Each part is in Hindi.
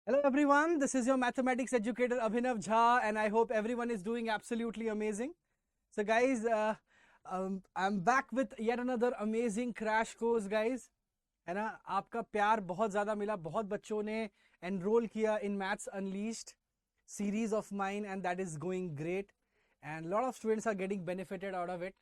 Hello everyone, this is your mathematics educator Abhinav Jha and I hope everyone is doing absolutely amazing. So guys, I'm back with yet another amazing crash course guys. है ना, आपका प्यार बहुत ज़्यादा मिला, बहुत बच्चों ने एनरोल किया in maths unleashed series of mine and that is going great and a lot of students are getting benefited out of it.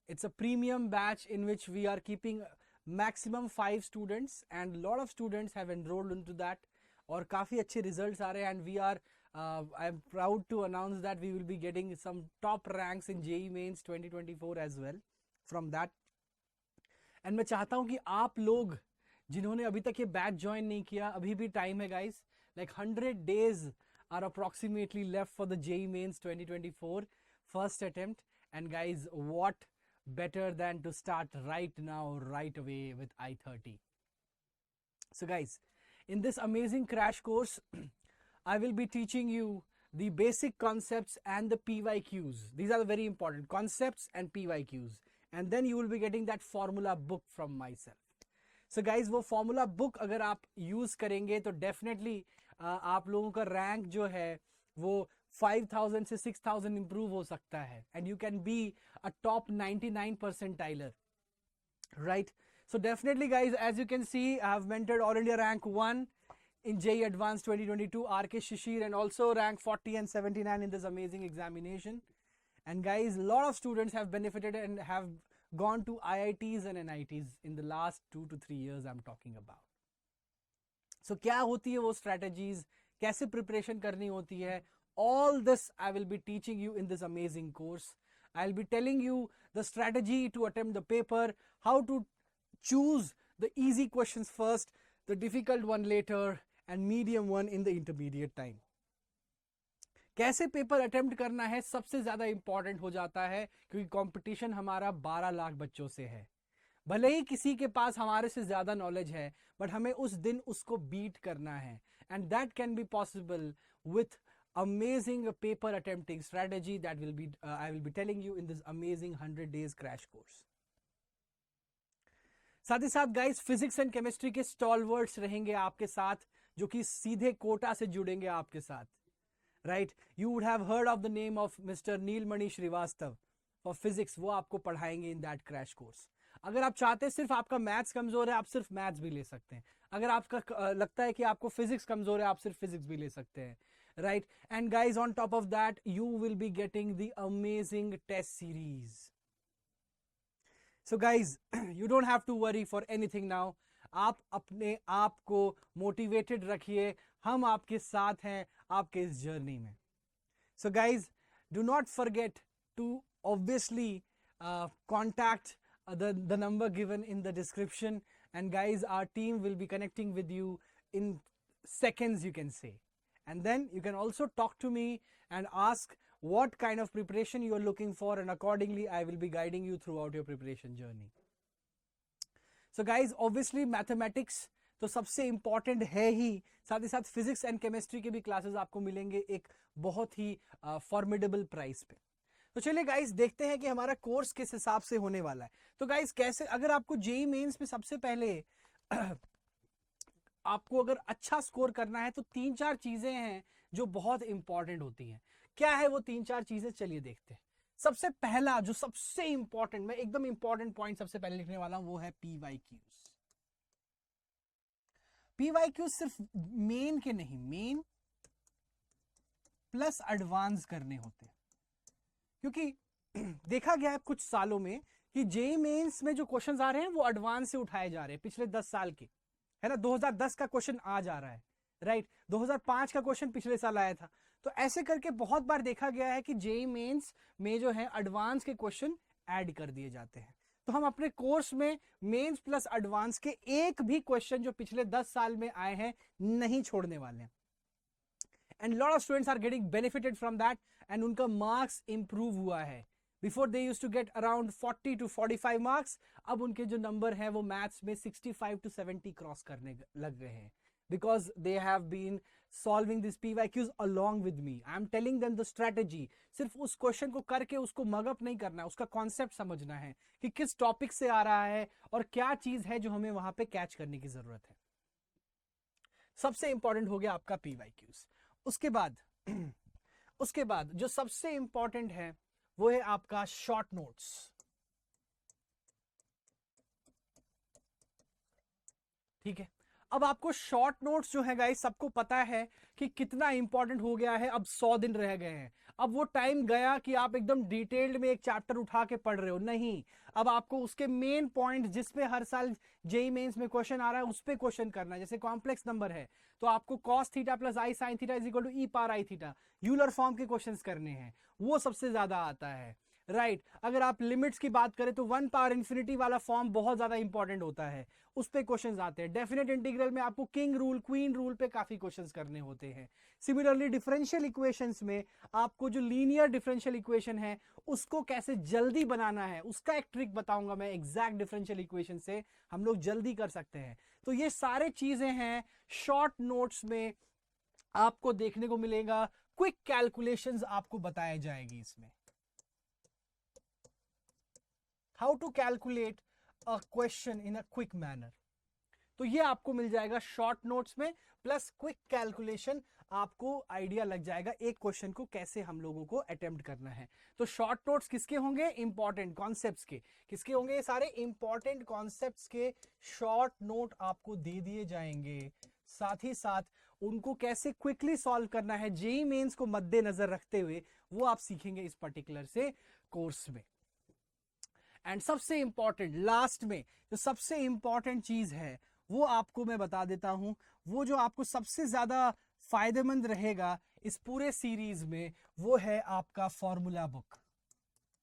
It's a premium batch in which we are keeping maximum 5 students and a lot of students have enrolled into that और काफ़ी अच्छे रिजल्ट्स आ रहे हैं and we are I am proud to announce that we will be getting some top ranks in JEE mains 2024 as well from that end मैं चाहता हूं कि आप लोग जिन्होंने अभी तक ये बैच ज्वाइन नहीं किया, अभी भी टाइम है guys. Like 100 days are approximately left for the JEE Mains 2024 first attempt, and guys, what better than to start right now, right away with I-30. So guys, in this amazing crash course, I will be teaching you the basic concepts and the PYQs. These are the very important concepts and PYQs. And then you will be getting that formula book from myself. So guys, वो formula book अगर आप use करेंगे तो definitely आप लोगों का rank जो है वो 5000 से 6000 improve हो सकता है. And you can be a top 99 percentiler. Right? So definitely guys, as you can see, I have mentored All India rank 1 in JEE Advanced 2022, RK Shishir, and also rank 40 and 79 in this amazing examination. And guys, a lot of students have benefited and have gone to IITs and NITs in the last 2 to 3 years I'm talking about. So क्या होती है वो strategies, कैसे preparation करनी होती है, all this I will be teaching you in this amazing course. I'll be telling you the strategy to attempt the paper, how to choose the easy questions first, the difficult one later, and medium one in the intermediate time. कैसे पेपर अटेम्प्ट करना है सबसे ज्यादा इंपॉर्टेंट हो जाता है क्योंकि कंपटीशन हमारा 12 लाख बच्चों से है. भले ही किसी के पास हमारे से ज्यादा नॉलेज है, बट हमें उस दिन उसको बीट करना है, and that can be possible with amazing paper attempting strategy that will be I will be telling you in this amazing 100 days crash course. साथ ही साथ गाइस, फिजिक्स एंड केमिस्ट्री के स्टॉलवर्ड्स रहेंगे आपके साथ जो कि सीधे कोटा से जुड़ेंगे आपके साथ. Right, you would have heard of the name of mister Neelmani Shrivastava for physics. वो आपको पढ़ाएंगे इन दैट क्रैश कोर्स. अगर आप चाहते हैं सिर्फ आपका मैथ्स कमजोर है, आप सिर्फ मैथ्स भी ले सकते हैं. अगर आपका लगता है कि आपको फिजिक्स कमजोर है, आप सिर्फ फिजिक्स भी ले सकते हैं. Right, and guys, on top of that you will be getting the amazing test series. So guys, you don't have to worry for anything now. आप अपने आप को मोटिवेटेड रखिए, हम आपके साथ हैं आपके इस जर्नी में. So guys, do not forget to obviously contact the number given in the description, and guys, our team will be connecting with you in seconds, you can say. And then you can also talk to me and ask what kind of preparation you are looking for, and accordingly I will be guiding you throughout your preparation journey. So guys, obviously mathematics तो सबसे important है ही, साथ ही साथ फिजिक्स एंड केमिस्ट्री के भी क्लासेस आपको मिलेंगे एक बहुत ही फॉर्मिडेबल प्राइस पे. तो चलिए गाइस, देखते हैं कि हमारा कोर्स किस हिसाब से होने वाला है. तो गाइस, कैसे अगर आपको जेईई मेंस में सबसे पहले आपको अगर अच्छा स्कोर करना है तो 3-4 चीजें हैं जो बहुत इंपॉर्टेंट होती हैं. क्या है वो 3-4 चीजें, चलिए देखते हैं. सबसे पहला जो सबसे इंपॉर्टेंट, मैं एकदम इंपॉर्टेंट पॉइंट सबसे पहले लिखने वाला हूं, वो है पीवाईक्यूज. पीवाईक्यूज सिर्फ मेन के नहीं, मेन प्लस एडवांस करने होते हैं. क्योंकि देखा गया है कुछ सालों में कि जेईई मेंस में जो क्वेश्चंस आ रहे हैं वो एडवांस से उठाए जा रहे हैं. पिछले 10 साल के है ना, 2010 का क्वेश्चन आ जा रहा है. राइट, 2005 का क्वेश्चन पिछले साल आया था. तो ऐसे करके बहुत बार देखा गया है कि जेईई मेंस में जो है एडवांस के क्वेश्चन ऐड कर दिए जाते हैं. तो हम अपने कोर्स में मेंस प्लस एडवांस के एक भी क्वेश्चन जो पिछले 10 साल में आए हैं नहीं छोड़ने वाले हैं. And lot of students are getting benefited from that and उनका मार्क्स इंप्रूव हुआ है. Before they used to get around 40 to 45 marks, अब उनके जो नंबर हैं वो मैथ्स में 65 to 70 क्रॉस करने लग गए हैं, because they have been solving these PYQs along with me. I am telling them the strategy. सिर्फ उस क्वेश्चन को करके उसको मगअप नहीं करना है, उसका कॉन्सेप्ट समझना है कि किस टॉपिक से आ रहा है और क्या चीज है जो हमें वहां पे कैच करने की जरूरत है. सबसे इंपॉर्टेंट हो गया आपका PYQs। उसके बाद जो सबसे इंपॉर्टेंट है वो है आपका शॉर्ट नोट्स। ठीक है, अब आपको शॉर्ट नोट्स जो है गाइस, सबको पता है कि कितना इंपॉर्टेंट हो गया है। अब 100 दिन रह गए हैं, अब वो टाइम गया कि आप एकदम डिटेल्ड में एक चैप्टर उठा के पढ़ रहे हो, नहीं। अब आपको उसके मेन पॉइंट जिसपे हर साल जेई मेंस में क्वेश्चन आ रहा है उस पे क्वेश्चन करना है। जैसे कॉम्प्लेक्स नंबर है तो आपको cos theta plus i sine theta is equal to e power i theta, Euler form के क्वेश्चंस करने हैं, वो सबसे ज्यादा आता है, राइट। अगर आप लिमिट्स की बात करें तो 1 पावर इंफिनिटी वाला फॉर्म बहुत ज्यादा इंपॉर्टेंट होता है, उस पे क्वेश्चंस आते हैं। डेफिनेट इंटीग्रल में आपको किंग रूल क्वीन रूल पे काफी क्वेश्चंस करने होते हैं। सिमिलरली डिफरेंशियल इक्वेशंस में आपको जो लीनियर डिफरेंशियल इक्वेशन है उसको कैसे जल्दी बनाना है, उसका एक ट्रिक बताऊंगा मैं। एग्जैक्ट डिफरेंशियल इक्वेशन से हम लोग जल्दी कर सकते हैं। तो ये सारे चीजें हैं शॉर्ट नोट्स में आपको देखने को मिलेगा। क्विक कैलकुलेशंस आपको बताए जाएगी इसमें, how to calculate a question in a quick manner. तो ये आपको मिल जाएगा शॉर्ट नोट्स में, प्लस क्विक कैलकुलेशन आपको आइडिया लग जाएगा एक क्वेश्चन को कैसे हम लोगों को अटेम्प्ट करना है। तो शॉर्ट नोट्स किसके होंगे? इंपॉर्टेंट कॉन्सेप्ट्स के। किसके होंगे? ये सारे इंपॉर्टेंट कॉन्सेप्ट्स के शॉर्ट नोट आपको दे दिए जाएंगे। साथ ही साथ उनको कैसे क्विकली सॉल्व करना है जेईई मेंस को मद्देनजर रखते हुए, वो आप सीखेंगे इस पर्टिकुलर से कोर्स में। एंड सबसे इंपॉर्टेंट लास्ट में जो सबसे इंपॉर्टेंट चीज है वो आपको मैं बता देता हूं, वो जो आपको सबसे ज्यादा फायदेमंद रहेगा इस पूरे सीरीज में, वो है आपका फॉर्मूला बुक।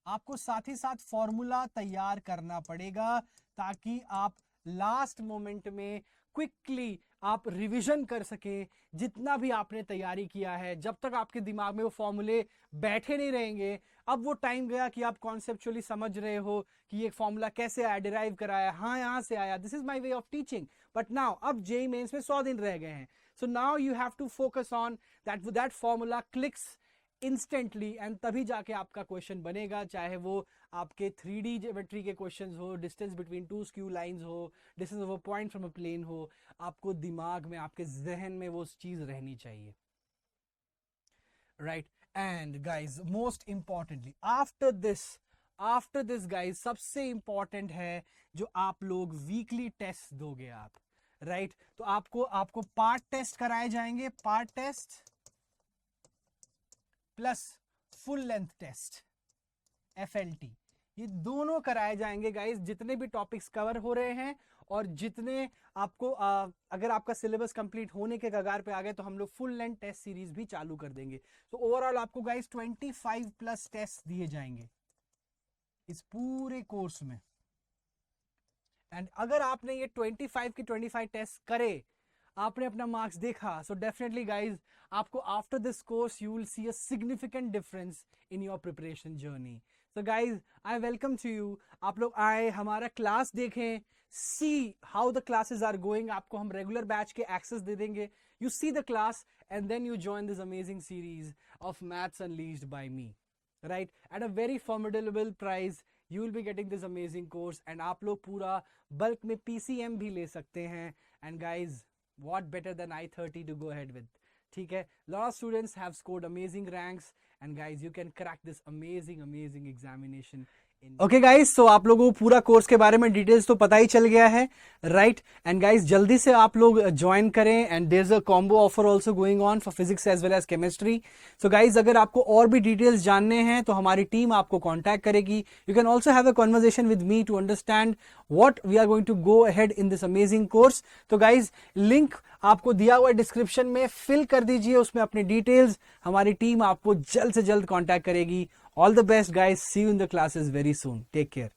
आपको साथ ही साथ फॉर्मूला तैयार करना पड़ेगा ताकि आप लास्ट मोमेंट में क्विकली आप रिवीजन कर सके जितना भी आपने तैयारी किया है। जब तक आपके दिमाग में वो फॉर्मूले बैठे नहीं रहेंगे, अब वो टाइम गया कि आप कॉन्सेप्चुअली समझ रहे हो कि ये फॉर्मूला कैसे आया, डिराइव कराया, हाँ यहाँ से आया, this is my way of teaching. But now अब जेईई मेंस में 100 दिन रह गए हैं, so now you have to focus on that formula clicks instantly, and तभी जाके आपका क्वेश्चन बनेगा। चाहे वो आपके 3D ज्योमेट्री के क्वेश्चंस हो, distance between two skew lines हो, distance of a point from a plane हो, आपको दिमाग में, आपके जहन में वो चीज रहनी चाहिए, right. And guys most importantly after this guys सबसे इंपॉर्टेंट है जो आप लोग वीकली टेस्ट दोगे आप, राइट। तो आपको पार्ट टेस्ट कराए जाएंगे, part test plus full length test FLT, ये दोनों कराए जाएंगे गाइस। जितने भी टॉपिक्स कवर हो रहे हैं और जितने आपको अगर आपका सिलेबस कंप्लीट होने के कगार पे आ गए तो हम लोग फुल लेंथ टेस्ट सीरीज भी चालू कर देंगे। तो ओवरऑल आपको गाइस 25 प्लस टेस्ट दिए जाएंगे इस पूरे कोर्स में। एंड अगर आपने ये 25 के 25 टेस्ट करे, आपने अपना मार्क्स देखा, सो डेफिनेटली गाइज आपको after this course you will see a significant difference in your preparation journey. So guys I welcome to you, आप लोग आए, हमारा क्लास देखें, see how the classes are going. आपको हम रेगुलर बैच के एक्सेस दे देंगे, you see the class and then you join this amazing series of maths unleashed by me, right, at a very formidable price you will be getting this amazing course, and आप लोग पूरा बल्क में PCM भी ले सकते हैं। and guys what better than I-30 to go ahead with, ठीक है। lot of students have scored amazing ranks, and guys you can crack this amazing examination okay guys, तो आप लोगों को पूरा कोर्स के बारे में डिटेल्स तो पता ही चल गया है, राइट। एंड गाइस जल्दी से आप लोग ज्वाइन करें, and there is a combo offer also going on for physics as well as chemistry. So guys अगर आपको और भी डिटेल्स जानने हैं तो हमारी टीम आपको कांटेक्ट करेगी। You can also have a conversation with me to understand what we are going to go ahead in this amazing course. तो गाइस लिंक आपको दिया हुआ डिस्क्रिप्शन में, फिल कर दीजिए उसमें अपनी डिटेल्स, हमारी टीम आपको जल्द से जल्द कांटेक्ट करेगी। All the best guys, see you in the classes very soon, take care.